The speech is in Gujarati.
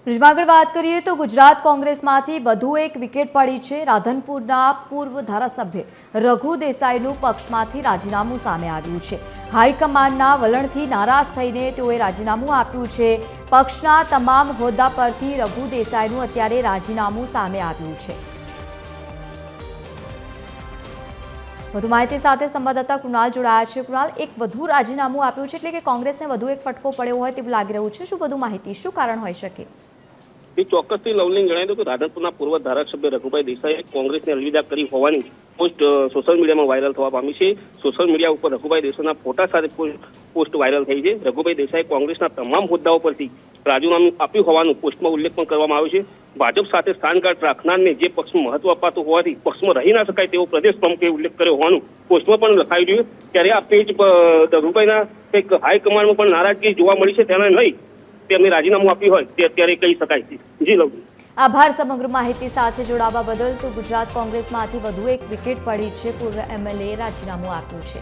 આગળ વાત કરીએ તો ગુજરાત કોંગ્રેસમાંથી વધુ એક વિકેટ પડી છે। રાધનપુરના પૂર્વ ધારાસભ્ય રઘુ દેસાઈનું પક્ષમાંથી રાજીનામું સામે આવ્યું છે। હાઈકમાન્ડના વલણથી નારાજ થઈને તેઓએ રાજીનામું આપ્યું છે। પક્ષના તમામ હોદ્દા પરથી રઘુ દેસાઈનું અત્યારે રાજીનામું સામે આવ્યું છે। વધુ માહિતી સાથે સંવાદદાતા કૃણાલ જોડાયા છે। કૃણાલ, એક વધુ રાજીનામું આપ્યું છે એટલે કે કોંગ્રેસને વધુ એક ફટકો પડ્યો હોય તેવું લાગી રહ્યું છે। શું વધુ માહિતી, શું કારણ હોઈ શકે? ચોક્કસથી લવલીન જણાવી દઉં કે રાધનપુરના પૂર્વ ધારાસભ્ય રઘુભાઈ દેસાઈએ કોંગ્રેસને અલવિદા કરી હોવાની પોસ્ટ સોશિયલ મીડિયામાં વાયરલ થવા પામી છે। સોશિયલ મીડિયા ઉપર રઘુભાઈ દેસાઈના ફોટા સાથે પોસ્ટ વાયરલ થઈ છે। રઘુભાઈ દેસાઈએ કોંગ્રેસના તમામ હોદ્દાઓ પરથી રાજીનામું આપ્યું હોવાનું પોસ્ટમાં ઉલ્લેખ પણ કરવામાં આવ્યો છે। ભાજપ સાથે સાંઠગાંઠ રાખનારને જે પક્ષમાં મહત્વ અપાતું હોવાથી પક્ષમાં રહી ના શકાય તેવો પ્રદેશ પ્રમુખે ઉલ્લેખ કર્યો હોવાનું પોસ્ટમાં પણ લખાયું છે। ત્યારે આ પેજ રઘુભાઈના કંઈક હાઈકમાન્ડમાં પણ નારાજગી જોવા મળી છે। તેને લઈ તેમને રાજીનામું આપ્યું હોય તે અત્યારે કહી શકાય છે। જી લવલી, આભાર સમગ્ર માહિતી સાથે જોડાવા બદલ। તો ગુજરાત કોંગ્રેસમાંથી વધુ એક વિકેટ પડી છે। પૂર્વ એમએલએ રાજીનામું આપ્યું છે।